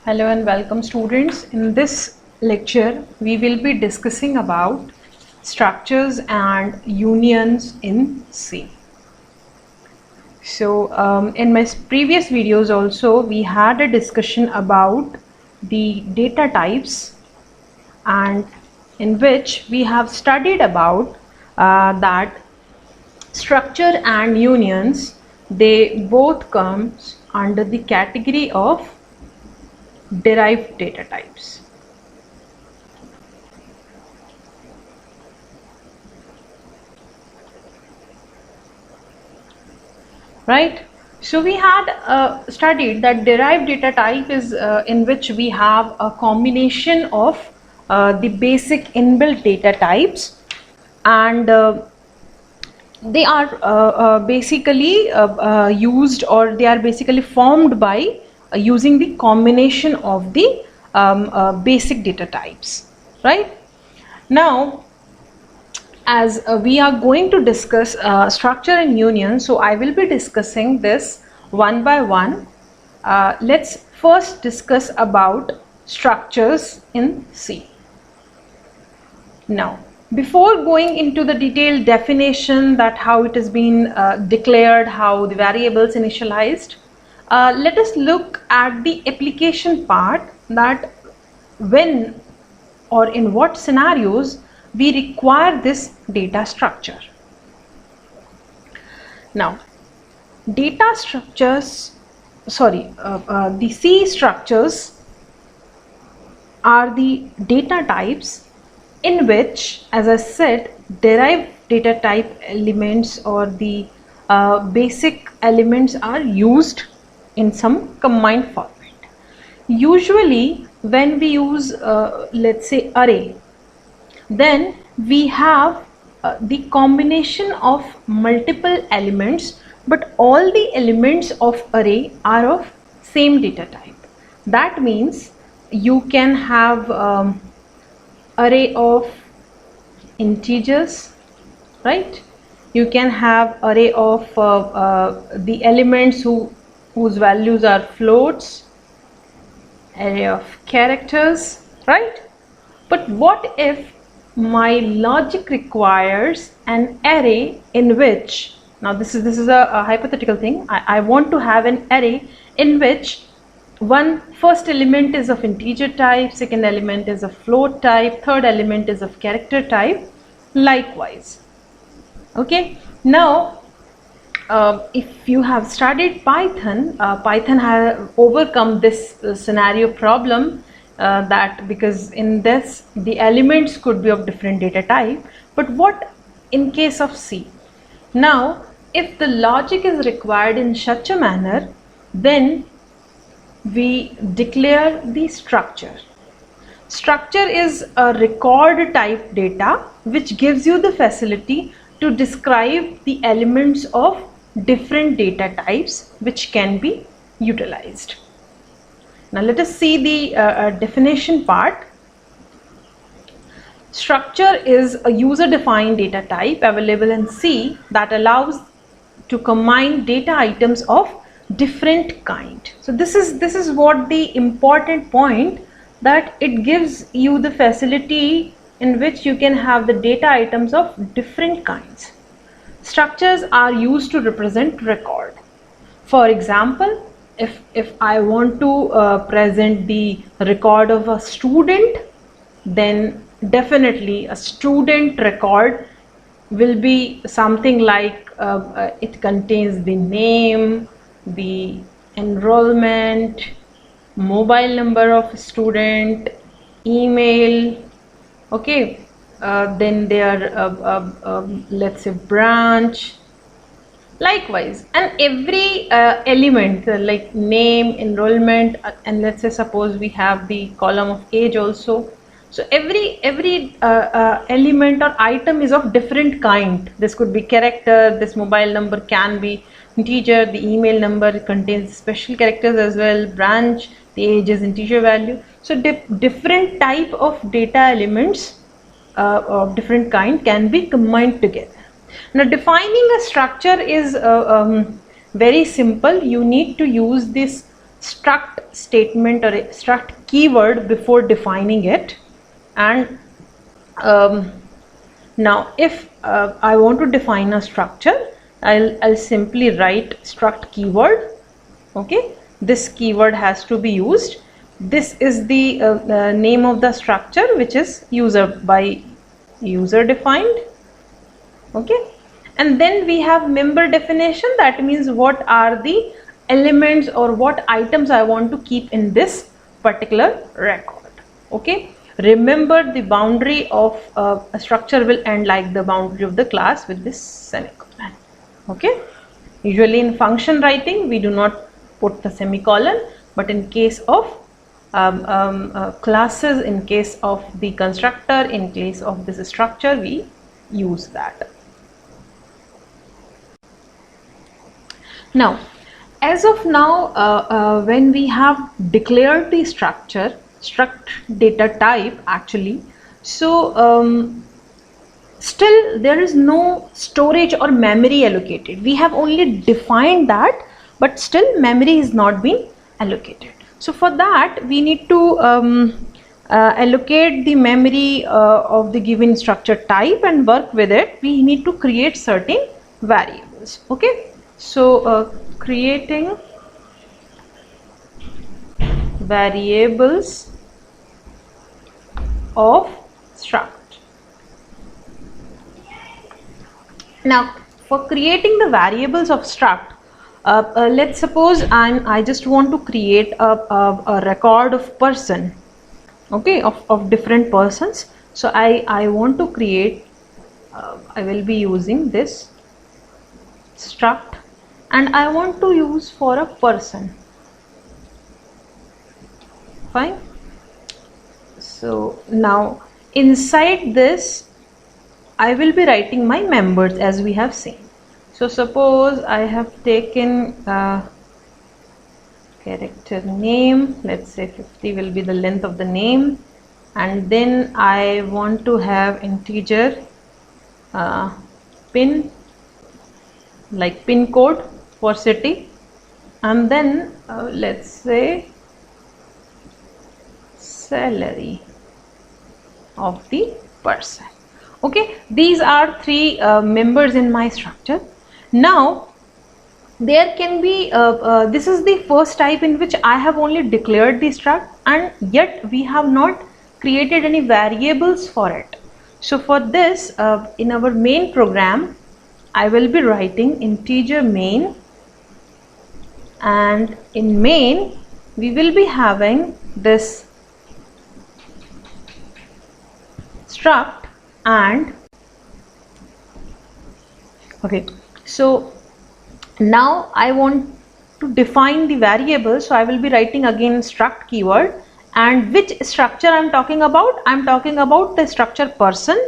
Hello and welcome students. In this lecture we will be discussing about structures and unions in C. So in my previous videos also we had a discussion about the data types, and in which we have studied about that structure and unions, they both comes under the category of derived data types. Right? So we had studied that derived data type is in which we have a combination of the basic inbuilt data types, and they are basically used, or they are basically formed by using the combination of the basic data types. Right? Now, as we are going to discuss structure and union, so I will be discussing this one by one. Let's first discuss about structures in C. Now, before going into the detailed definition, that how it has been declared, how the variables initialized, let us look at the application part, that when or in what scenarios we require this data structure. Now, data structures, the C structures are the data types in which, as I said, derived data type elements or the basic elements are used in some combined format. Usually when we use let's say array, then we have the combination of multiple elements, but all the elements of array are of same data type. That means you can have array of integers, right? You can have array of the elements whose values are floats, array of characters, right? But what if my logic requires an array in which, now this is a hypothetical thing, I want to have an array in which first element is of integer type, second element is of float type, third element is of character type, likewise. Okay, now if you have studied Python, Python has overcome this scenario problem, that because in this the elements could be of different data type. But what in case of C? Now, if the logic is required in such a manner, then we declare the structure. Structure is a record type data which gives you the facility to describe the elements of different data types which can be utilized. Now let us see the definition part. Structure is a user-defined data type available in C that allows to combine data items of different kind. So this is what the important point, that it gives you the facility in which you can have the data items of different kinds. Structures are used to represent record. For example, if I want to present the record of a student, then definitely a student record will be something like it contains the name, the enrollment, mobile number of student, email, okay, then their let's say branch, likewise, and every element like name, enrollment, and let's say suppose we have the column of age also. So every element or item is of different kind. This could be character, this mobile number can be integer, the email number contains special characters as well, branch, the age is integer value. So different type of data elements of different kind can be combined together. Now, defining a structure is very simple. You need to use this struct statement or a struct keyword before defining it. And now if I want to define a structure, I'll simply write struct keyword. Okay, this keyword has to be used. This is the name of the structure, which is user defined. Okay, and then we have member definition. That means what are the elements or what items I want to keep in this particular record. Okay, remember the boundary of a structure will end like the boundary of the class with this semicolon. Okay, usually in function writing we do not put the semicolon, but in case of classes, in case of the constructor, in case of this structure, we use that. Now, as of now, when we have declared the structure, struct data type actually, so still there is no storage or memory allocated. We have only defined that, but still memory is not being allocated. So for that we need to allocate the memory of the given structure type and work with it. We need to create certain variables. Okay, so creating variables of struct. Now for creating the variables of struct, let's suppose I just want to create a record of person, okay, of different persons. So I want to create, I will be using this struct, and I want to use for a person. Fine. So now inside this I will be writing my members as we have seen. So suppose I have taken character name, let's say 50 will be the length of the name, and then I want to have integer pin, like pin code for city, and then let's say salary of the person. Okay, these are three members in my structure. Now there can be this is the first type in which I have only declared the struct, and yet we have not created any variables for it. So for this, in our main program I will be writing integer main, and in main we will be having this struct. And okay, so now I want to define the variable, so I will be writing again struct keyword. And which structure I am talking about? I am talking about the structure person,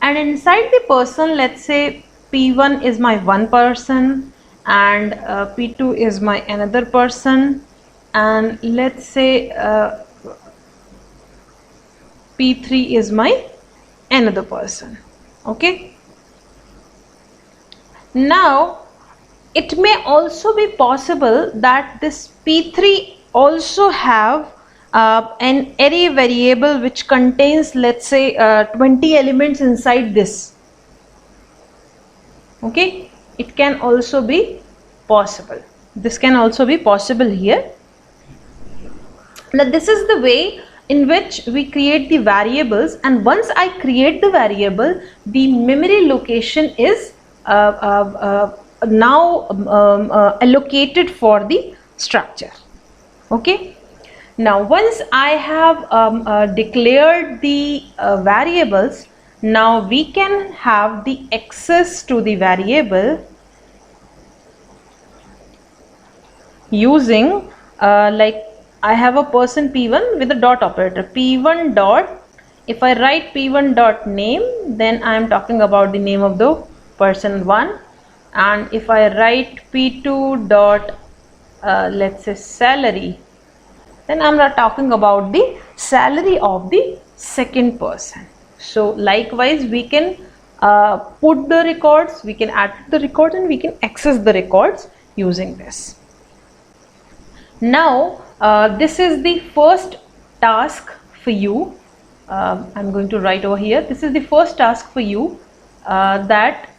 and inside the person, let's say P1 is my one person, and P2 is my another person, and let's say P3 is my another person. Okay, now it may also be possible that this P3 also have an array variable which contains, let's say 20 elements inside this. Okay, it can also be possible. This can also be possible here. Now this is the way in which we create the variables, and once I create the variable, the memory location is now allocated for the structure. Okay, now once I have declared the variables, now we can have the access to the variable using like I have a person P1 with a dot operator. P1 dot, if I write P1 dot name, then I am talking about the name of the person 1, and if I write P2 dot let's say salary, then I am not talking about the salary of the second person. So likewise we can put the records, we can add the records, and we can access the records using this. Now this is the first task for you. I'm going to write over here. This is the first task for you, that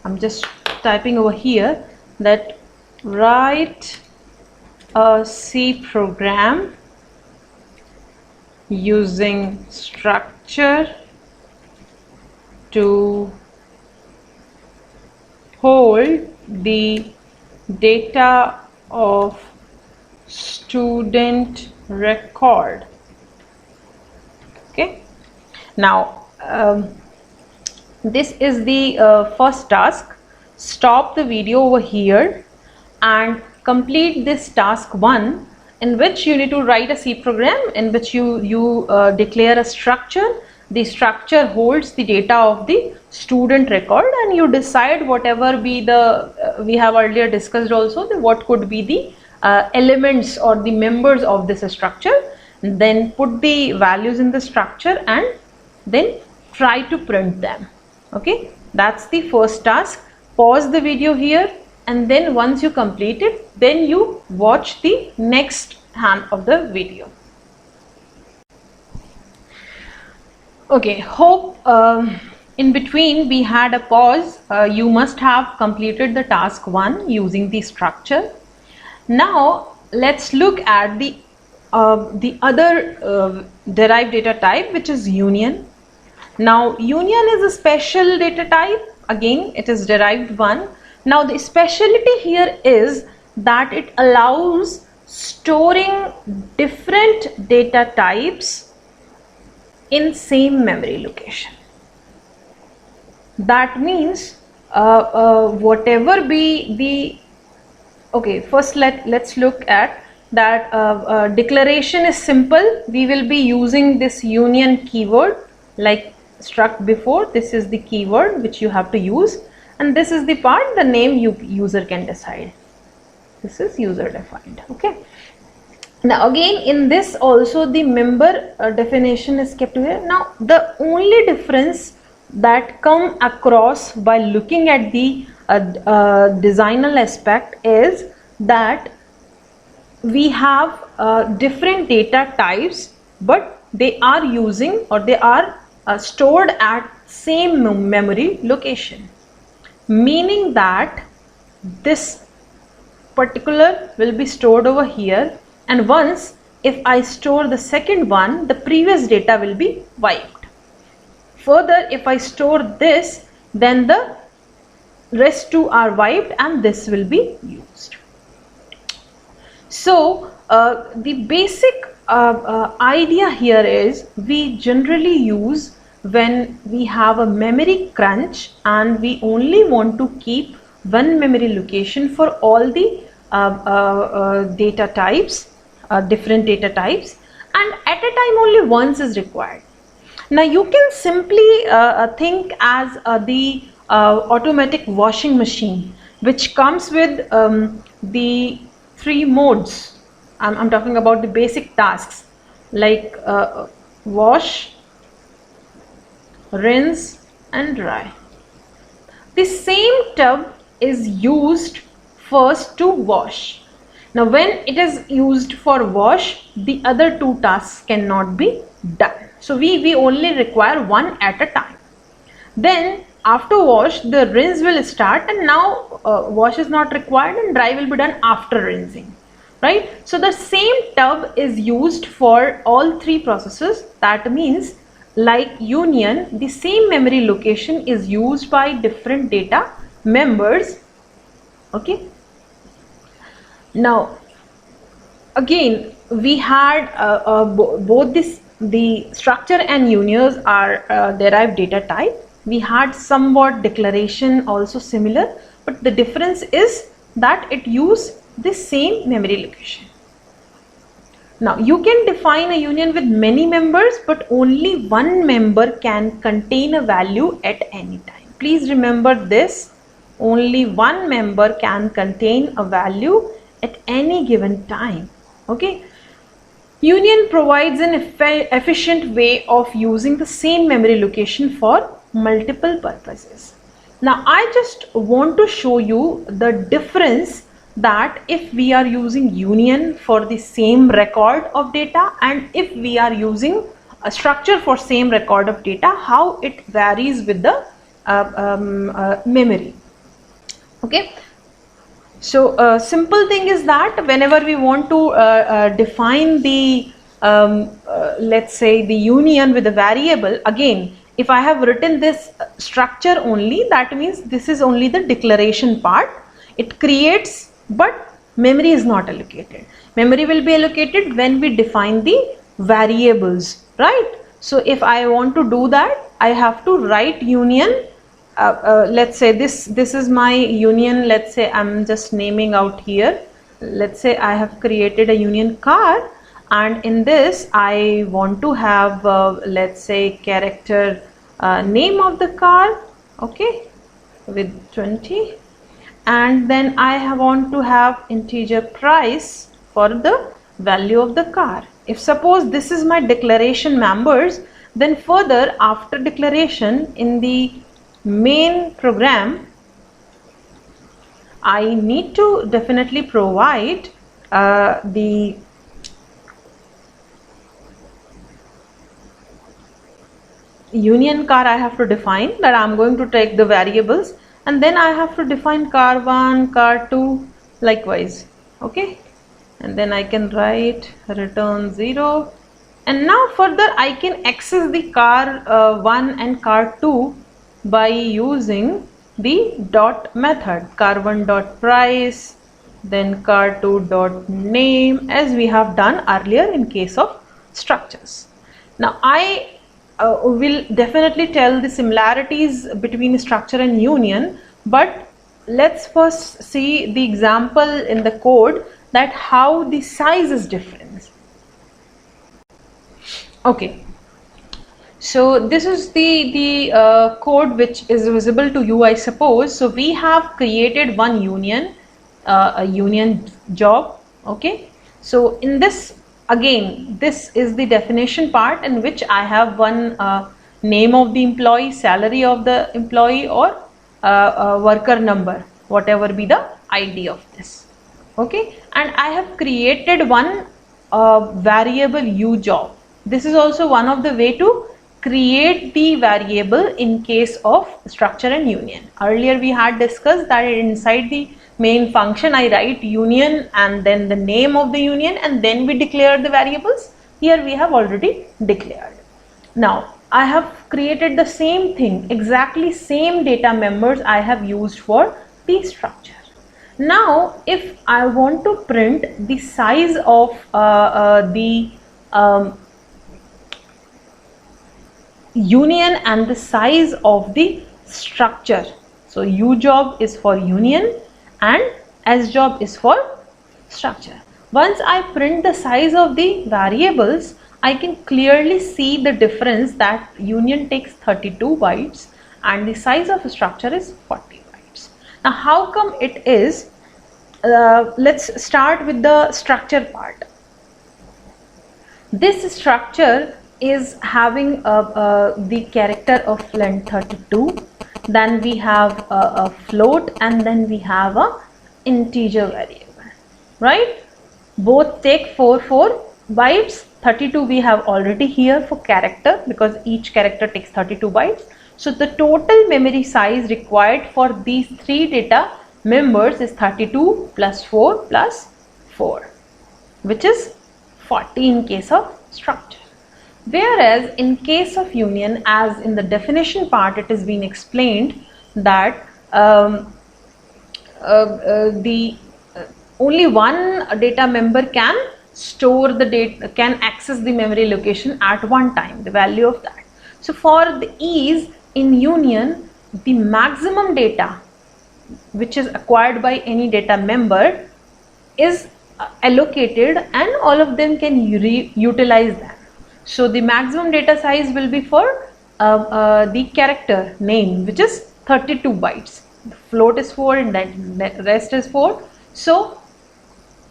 I'm just typing over here, that write a C program using structure to hold the data of student record. Okay, now this is the first task. Stop the video over here and complete this task 1, in which you need to write a C program in which you declare a structure. The structure holds the data of the student record, and you decide whatever be the we have earlier discussed also, what could be the elements or the members of this structure. Then put the values in the structure and then try to print them. Okay, that's the first task. Pause the video here, and then once you complete it, then you watch the next hand of the video. Okay, hope in between we had a pause. You must have completed the task 1 using the structure. Now let's look at the other derived data type, which is union. Now union is a special data type. Again, it is derived one. Now the specialty here is that it allows storing different data types in same memory location. That means whatever be the, okay, first let's look at that. Declaration is simple. We will be using this union keyword like struct before. This is the keyword which you have to use, and this is the part, the name user can decide. This is user defined. Okay, now again in this also the member definition is kept here. Now the only difference that come across by looking at the designal aspect is that we have different data types, but they are using, or they are stored at same memory location, meaning that this particular will be stored over here, and once if I store the second one, the previous data will be wiped. Further, if I store this, then the rest two are wiped and this will be used. So the basic idea here is we generally use when we have a memory crunch and we only want to keep one memory location for all the data types, different data types, and at a time only once is required. Now you can simply think as the automatic washing machine, which comes with the 3 modes. I'm talking about the basic tasks like wash, rinse and dry. The same tub is used first to wash. Now when it is used for wash, the other 2 tasks cannot be done. So we only require one at a time. Then after wash, the rinse will start, and now wash is not required and dry will be done after rinsing, right? So the same tub is used for all 3 processes. That means like union, the same memory location is used by different data members. Okay, now again we had both the structure and unions are derived data type. We had somewhat declaration also similar, but the difference is that it uses the same memory location. Now you can define a union with many members, but only one member can contain a value at any time. Please remember this, only one member can contain a value at any given time. Okay, union provides an efficient way of using the same memory location for multiple purposes. Now I just want to show you the difference that if we are using union for the same record of data and if we are using a structure for same record of data, how it varies with the memory. Okay, so simple thing is that whenever we want to define the let's say the union with a variable, again if I have written this structure only, that means this is only the declaration part. It creates, but memory is not allocated. Memory will be allocated when we define the variables, right? So if I want to do that, I have to write union. Let's say this is my union. Let's say I'm just naming out here. Let's say I have created a union car, and in this I want to have let's say character name of the car, okay, with 20, and then I want to have integer price for the value of the car. If suppose this is my declaration members, then further after declaration in the main program I need to definitely provide the union car. I have to define that I'm going to take the variables, and then I have to define car 1, car 2 likewise, okay, and then I can write return 0, and now further I can access the car 1 and car 2 by using the dot method, car1 dot price, then car2 dot name, as we have done earlier in case of structures. Now I will definitely tell the similarities between structure and union, but let's first see the example in the code that how the size is different. Okay, so this is the code which is visible to you, I suppose. So we have created one union, a union job, okay. So in this, again, this is the definition part in which I have one name of the employee, salary of the employee, or worker number, whatever be the ID of this, okay. And I have created one variable u job. This is also one of the way to create the variable in case of structure and union. Earlier we had discussed that inside the main function I write union and then the name of the union, and then we declare the variables. Here we have already declared. Now I have created the same thing, exactly same data members I have used for the structure. Now if I want to print the size of the union and the size of the structure, so u job is for union and s job is for structure. Once I print the size of the variables, I can clearly see the difference that union takes 32 bytes and the size of a structure is 40 bytes. Now how come it is? Let's start with the structure part. This structure is having the character of length 32, then we have a float, and then we have a integer variable, right? Both take 4 bytes. 32 we have already here for character because each character takes 32 bytes. So the total memory size required for these three data members is 32 plus 4 plus 4, which is 40 in case of structure. Whereas in case of union, as in the definition part it has been explained that only one data member can store the data, can access the memory location at one time, the value of that. So for the ease in union, the maximum data which is acquired by any data member is allocated and all of them can utilize that. So the maximum data size will be for the character name, which is 32 bytes. The float is 4 and the rest is 4. So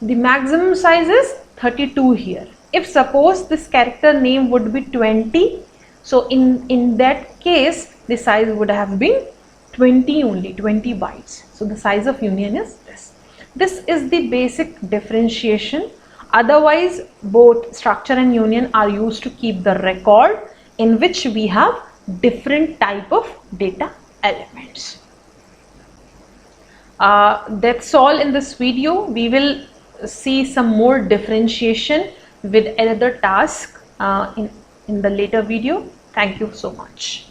the maximum size is 32 here. If suppose this character name would be 20, so in that case the size would have been 20 only, 20 bytes. So the size of union is this. This is the basic differentiation. Otherwise, both structure and union are used to keep the record in which we have different type of data elements. That's all in this video. We will see some more differentiation with another task in the later video. Thank you so much.